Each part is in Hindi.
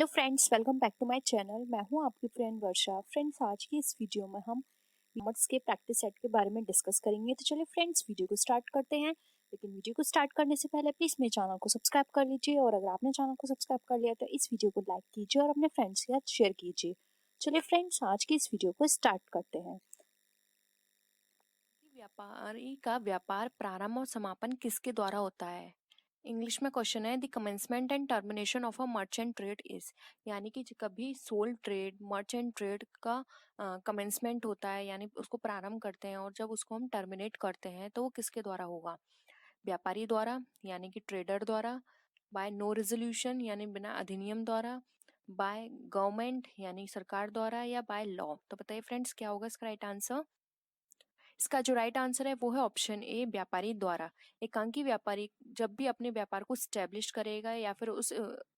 Hello friends, welcome back to my channel. मैं हूं आपकी फ्रेंड वर्षा। फ्रेंड्स, आज की इस वीडियो में हम नंबर्स के प्रैक्टिस सेट के बारे में डिस्कस करेंगे। तो चलिए फ्रेंड्स, वीडियो को स्टार्ट करते हैं। लेकिन वीडियो को स्टार्ट करने से पहले प्लीज़ मेरे चैनल को सब्सक्राइब कर लीजिए, और अगर आपने चैनल को सब्सक्राइब कर लिया तो इस वीडियो को लाइक कीजिए और अपने फ्रेंड्स के साथ शेयर कीजिए। चलिए फ्रेंड्स, आज की इस वीडियो को स्टार्ट करते हैं। व्यापारी का व्यापार प्रारंभ और समापन किसके द्वारा होता है? इंग्लिश में क्वेश्चन है, the commencement and termination of a merchant trade is, यानी कि कभी सोल्ड ट्रेड मर्चेंट ट्रेड का कमेंसमेंट होता है, यानी उसको प्रारंभ करते हैं, और जब उसको हम टर्मिनेट करते हैं तो वो किसके द्वारा होगा? व्यापारी द्वारा यानी कि ट्रेडर द्वारा, बाय नो रेजोल्यूशन यानी बिना अधिनियम द्वारा, बाय गवर्नमेंट यानी सरकार द्वारा, या बाय लॉ। तो बताइए फ्रेंड्स, क्या होगा इसका राइट आंसर? इसका जो राइट आंसर है वो है ऑप्शन ए, व्यापारी द्वारा। एकांकी व्यापारी जब भी अपने व्यापार को स्टैब्लिश करेगा या फिर उस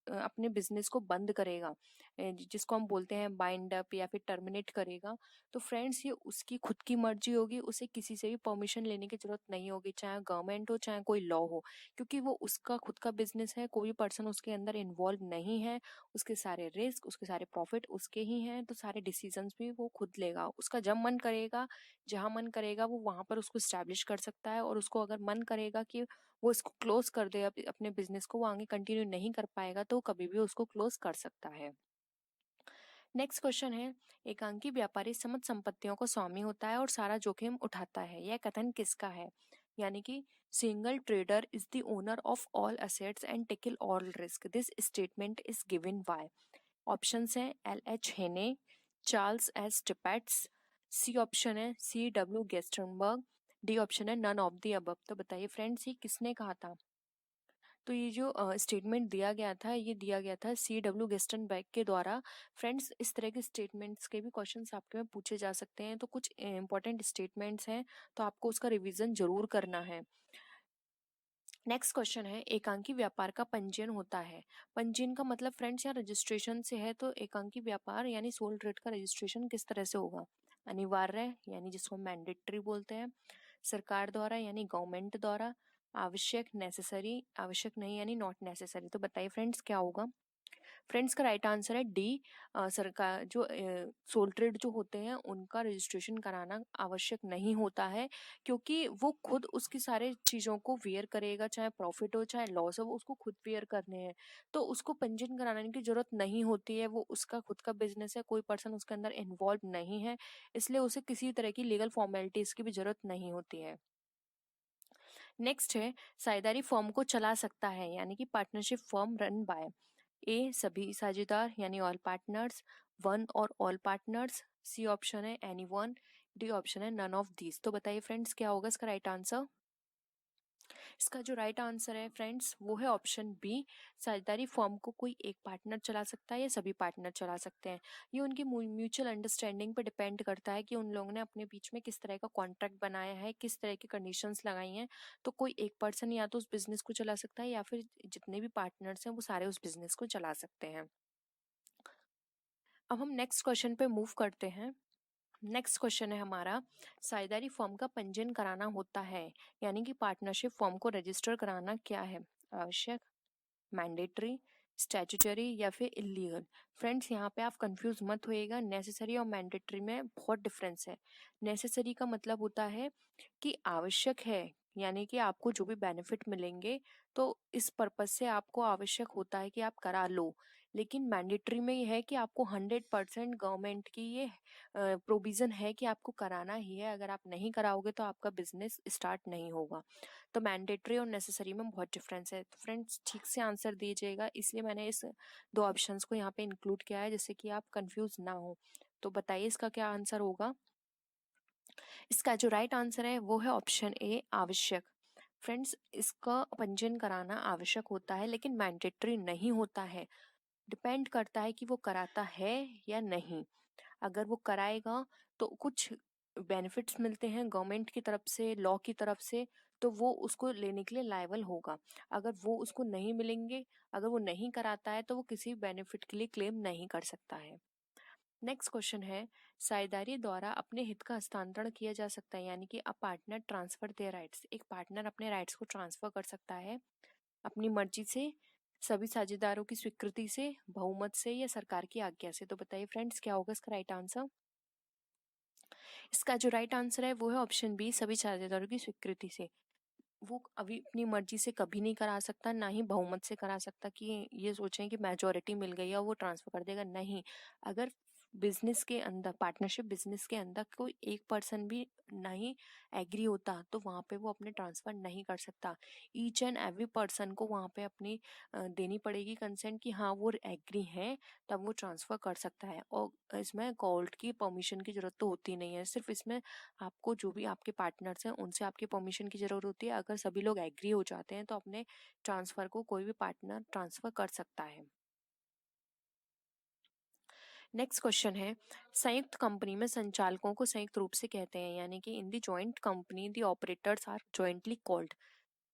अपने बिजनेस को बंद करेगा, जिसको हम बोलते हैं बाइंड अप या फिर टर्मिनेट करेगा, तो फ्रेंड्स ये उसकी खुद की मर्जी होगी। उसे किसी से भी परमिशन लेने की जरूरत नहीं होगी, चाहे गवर्नमेंट हो चाहे कोई लॉ हो, क्योंकि वो उसका खुद का बिजनेस है, कोई पर्सन उसके अंदर इन्वॉल्व नहीं है। उसके सारे रिस्क, उसके सारे प्रॉफिट उसके ही हैं, तो सारे डिसीजंस भी वो खुद लेगा। उसका जब मन करेगा, जहां मन करेगा वो वहां पर उसको स्टैब्लिश कर सकता है, और उसको अगर मन करेगा कि वो इसको क्लोज कर दे, अपने बिजनेस को वो आगे कंटिन्यू नहीं कर पाएगा, तो कभी भी उसको क्लोज कर सकता है। नेक्स्ट क्वेश्चन है, एकांकी व्यापारी समस्त संपत्तियों को स्वामी होता है और सारा जोखिम उठाता है, यह कथन किसका है? यानी कि single trader is the owner of all assets and tackle all risk, this statement is given by. Options हैं एल एच हेने, चार्ल्स एस टिपेट्स, सी ऑप्शन है सी डब्ल्यू गेस्टनबर्ग, डी ऑप्शन है नन ऑफ द अबव। तो बताइए फ्रेंड्स, ये किसने कहा था? तो ये जो स्टेटमेंट दिया गया था, ये दिया गया था सी डब्ल्यू गेस्टनबर्ग के द्वारा। फ्रेंड्स, इस तरह के स्टेटमेंट्स के भी क्वेश्चंस आपके में पूछे जा सकते हैं, तो कुछ इंपॉर्टेंट स्टेटमेंट्स हैं, तो आपको उसका रिवीजन जरूर करना है। नेक्स्ट क्वेश्चन है, एकांकी व्यापार का पंजीयन होता है। पंजीयन का मतलब फ्रेंड्स यहाँ रजिस्ट्रेशन से है, तो एकांकी व्यापार यानी सोल ट्रेड का रजिस्ट्रेशन किस तरह से होगा? अनिवार्य यानी जिसको मैंडेटरी बोलते हैं, सरकार द्वारा यानी गवर्नमेंट द्वारा, आवश्यक नेसेसरी, आवश्यक नहीं यानी नॉट नेसेसरी। तो बताइए फ्रेंड्स, क्या होगा? फ्रेंड्स का राइट आंसर है डी, सरकार जो सोल ट्रेड जो होते हैं उनका रजिस्ट्रेशन कराना आवश्यक नहीं होता है, क्योंकि वो खुद उसकी सारे चीज़ों को वेयर करेगा, चाहे प्रॉफिट हो चाहे लॉस हो, वो उसको खुद वेयर करने हैं, तो उसको पंजीयन कराने की जरूरत नहीं होती है। वो उसका खुद का बिजनेस है, कोई पर्सन उसके अंदर इन्वॉल्व नहीं है, इसलिए उसे किसी तरह की लीगल फॉर्मेलिटीज की भी जरूरत नहीं होती है। नेक्स्ट है, साझेदारी फर्म को चला सकता है, यानी कि पार्टनरशिप फर्म रन बाय ए, सभी साझेदार यानी ऑल पार्टनर्स, वन और ऑल पार्टनर्स, सी ऑप्शन है एनी वन, डी ऑप्शन है नन ऑफ दीज। तो बताइए फ्रेंड्स, क्या होगा इसका राइट आंसर? इसका जो राइट आंसर है फ्रेंड्स वो है ऑप्शन बी, साझेदारी फर्म को कोई एक पार्टनर चला सकता है या सभी पार्टनर चला सकते हैं। ये उनकी म्यूचुअल अंडरस्टैंडिंग पर डिपेंड करता है कि उन लोगों ने अपने बीच में किस तरह का कॉन्ट्रैक्ट बनाया है, किस तरह की कंडीशंस लगाई हैं। तो कोई एक पर्सन या तो उस बिजनेस को चला सकता है, या फिर जितने भी पार्टनर्स हैं वो सारे उस बिजनेस को चला सकते हैं। अब हम नेक्स्ट क्वेश्चन पे मूव करते हैं। नेक्स्ट क्वेश्चन है हमारा, साझेदारी फर्म का पंजीयन कराना होता है, यानी कि पार्टनरशिप फर्म को रजिस्टर कराना क्या है? आवश्यक, मैंडेटरी, स्टैट्यूटरी या फिर इलीगल? फ्रेंड्स, यहाँ पे आप कंफ्यूज मत होइएगा, नेसेसरी और मैंडेटरी में बहुत डिफरेंस है। नेसेसरी का मतलब होता है कि आवश्यक है, यानी कि आपको जो भी बेनिफिट मिलेंगे तो इस पर्पज से आपको आवश्यक होता है कि आप करा लो। लेकिन मैंडेटरी में यह है कि आपको 100% गवर्नमेंट की ये प्रोविजन है कि आपको कराना ही है, अगर आप नहीं कराओगे तो आपका बिजनेस स्टार्ट नहीं होगा। तो मैंडेटरी और नेसेसरी में बहुत डिफरेंस है। तो फ्रेंड्स, ठीक से आंसर दीजिएगा, इसलिए मैंने इस दो ऑप्शंस को यहाँ पे इंक्लूड किया है, जिससे कि आप कंफ्यूज ना हो। तो बताइए इसका क्या आंसर होगा? इसका जो राइट आंसर है वो है ऑप्शन ए, आवश्यक। फ्रेंड्स, इसका पंजीयन कराना आवश्यक होता है, लेकिन मैंडेटरी नहीं होता है। डिपेंड करता है कि वो कराता है या नहीं। अगर वो कराएगा तो कुछ बेनिफिट्स मिलते हैं गवर्नमेंट की तरफ से, लॉ की तरफ से, तो वो उसको लेने के लिए लायबल होगा। अगर वो उसको नहीं मिलेंगे, अगर वो नहीं कराता है, तो वो किसी बेनिफिट के लिए क्लेम नहीं कर सकता है। नेक्स्ट क्वेश्चन है, साझेदारी द्वारा अपने हित का हस्तांतरण किया जा सकता है, यानी कि a partner transfer their rights, एक पार्टनर अपने राइट्स को ट्रांसफर कर सकता है अपनी मर्जी से सभी साझेदारों की स्वीकृति से, बहुमत से या सरकार की आज्ञा से। तो बताइए फ्रेंड्स क्या होगा इसका राइट आंसर। इसका जो राइट आंसर है वो है ऑप्शन बी, सभी साझेदारों की स्वीकृति से। वो अभी अपनी मर्जी से कभी नहीं करा सकता, ना ही बहुमत से करा सकता कि ये सोचें कि मेजोरिटी मिल गई है और वो ट्रांसफर कर देगा। नहीं, अगर बिजनेस के अंदर, पार्टनरशिप बिजनेस के अंदर कोई एक पर्सन भी नहीं एग्री होता तो वहाँ पे वो अपने ट्रांसफर नहीं कर सकता। ईच एंड एवरी पर्सन को वहाँ पे अपनी देनी पड़ेगी कंसेंट कि हाँ वो एग्री हैं, तब वो ट्रांसफर कर सकता है। और इसमें कोर्ट की परमिशन की जरूरत तो होती नहीं है, सिर्फ इसमें आपको जो भी आपके पार्टनर्स हैं उनसे आपकी परमिशन की जरूरत होती है। अगर सभी लोग एग्री हो जाते हैं तो अपने ट्रांसफर को कोई भी पार्टनर ट्रांसफर कर सकता है। नेक्स्ट क्वेश्चन है, संयुक्त कंपनी में संचालकों को संयुक्त रूप से कहते हैं, यानी कि in the joint company the operators are jointly called.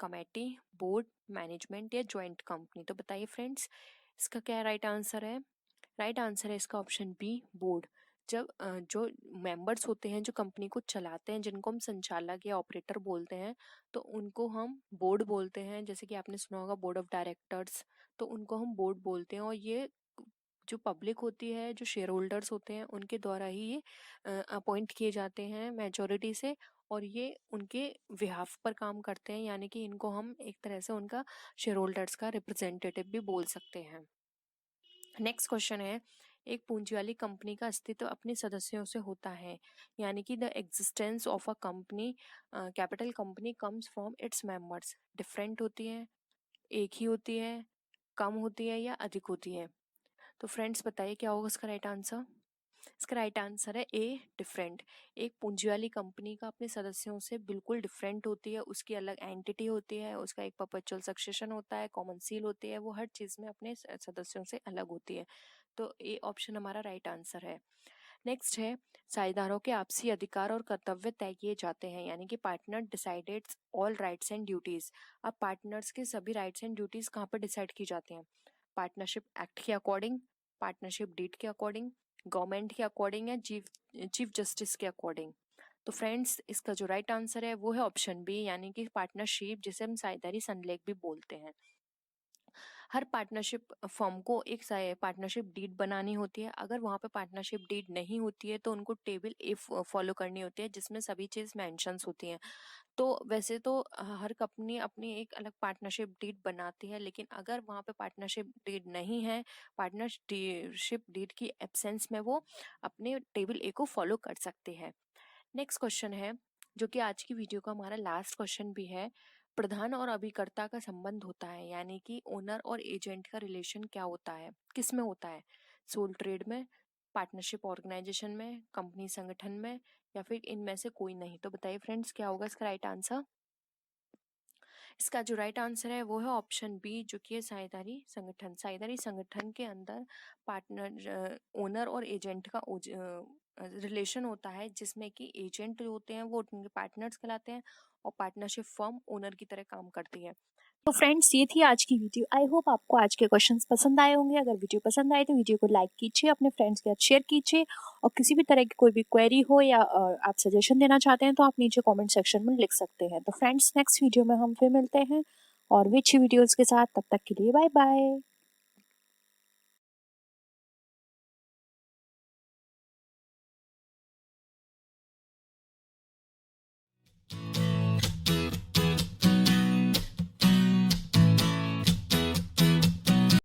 Committee, board, management या जॉइंट कंपनी। तो बताइए फ्रेंड्स इसका क्या राइट आंसर है। राइट आंसर है इसका ऑप्शन बी, बोर्ड। जब जो मेंबर्स होते हैं जो कंपनी को चलाते हैं, जिनको हम संचालक या ऑपरेटर बोलते हैं, तो उनको हम बोर्ड बोलते हैं। जैसे कि आपने सुना होगा बोर्ड ऑफ डायरेक्टर्स, तो उनको हम बोर्ड बोलते हैं। और ये जो पब्लिक होती है, जो शेयर होल्डर्स होते हैं, उनके द्वारा ही ये अपॉइंट किए जाते हैं मेजॉरिटी से, और ये उनके बिहाफ पर काम करते हैं, यानी कि इनको हम एक तरह से उनका शेयर होल्डर्स का रिप्रेजेंटेटिव भी बोल सकते हैं। नेक्स्ट क्वेश्चन है, एक पूंजी वाली कंपनी का अस्तित्व अपने सदस्यों से होता है, यानी कि the existence of a company, capital company comes from its members. Different होती है, एक ही होती है, कम होती है या अधिक होती है। तो फ्रेंड्स बताइए क्या होगा इसका राइट आंसर। इसका राइट आंसर है ए, डिफरेंट। एक पूंजी वाली कंपनी का अपने सदस्यों से बिल्कुल डिफरेंट होती है, उसकी अलग एंटिटी होती है, उसका एक परपेचुअल सक्सेशन होता है, कॉमन सील होती है, वो हर चीज में अपने सदस्यों से अलग होती है। तो ए ऑप्शन हमारा राइट आंसर है। नेक्स्ट है, साझेदारों के आपसी अधिकार और कर्तव्य तय किए जाते हैं, यानी कि partner decides all rights and duties. अब पार्टनर्स के सभी राइट्स एंड ड्यूटीज कहाँ पर डिसाइड की जाती हैं। पार्टनरशिप एक्ट के अकॉर्डिंग, पार्टनरशिप डीड के अकॉर्डिंग, गवर्नमेंट के अकॉर्डिंग या चीफ जस्टिस के अकॉर्डिंग। तो फ्रेंड्स इसका जो राइट आंसर है वो है ऑप्शन बी, यानी कि पार्टनरशिप, जिसे हम साझेदारी संलेख भी बोलते हैं। हर पार्टनरशिप फर्म को एक पार्टनरशिप डीड बनानी होती है। अगर वहाँ पे पार्टनरशिप डीड नहीं होती है तो उनको टेबल ए फॉलो करनी होती है, जिसमें सभी चीज़ मेंशंस होती हैं। तो वैसे तो हर कंपनी अपनी एक अलग पार्टनरशिप डीड बनाती है, लेकिन अगर वहाँ पे पार्टनरशिप डीड नहीं है, पार्टनरशिप डीड की एब्सेंस में वो अपने टेबल ए को फॉलो कर सकते हैं। नेक्स्ट क्वेश्चन है, जो कि आज की वीडियो का हमारा लास्ट क्वेश्चन भी है। प्रधान और अभिकर्ता का संबंध होता है, यानी कि ओनर और एजेंट का रिलेशन क्या होता है, किस में होता है। सोल ट्रेड में, पार्टनरशिप ऑर्गेनाइजेशन में, कंपनी संगठन में, या फिर इनमें से कोई नहीं। तो बताइए फ्रेंड्स क्या होगा इसका राइट आंसर। इसका जो राइट आंसर है वो है ऑप्शन बी, जो कि है साझेदारी संगठन। साझेदारी संगठन के अंदर पार्टनर, ओनर और एजेंट का रिलेशन होता है, जिसमें कि एजेंट जो होते हैं वो उनके पार्टनर्स कहलाते हैं और पार्टनरशिप फर्म ओनर की तरह काम करती है। तो फ्रेंड्स ये थी आज की वीडियो। आई होप आपको आज के क्वेश्चंस पसंद आए होंगे। अगर वीडियो पसंद आए तो वीडियो को लाइक कीजिए, अपने फ्रेंड्स के साथ शेयर कीजिए, और किसी भी तरह की कोई भी क्वेरी हो या आप सजेशन देना चाहते हैं तो आप नीचे कमेंट सेक्शन में लिख सकते हैं। तो फ्रेंड्स नेक्स्ट वीडियो में हम फिर मिलते हैं और भी अच्छी वीडियोस के साथ। तब तक के लिए बाय बाय।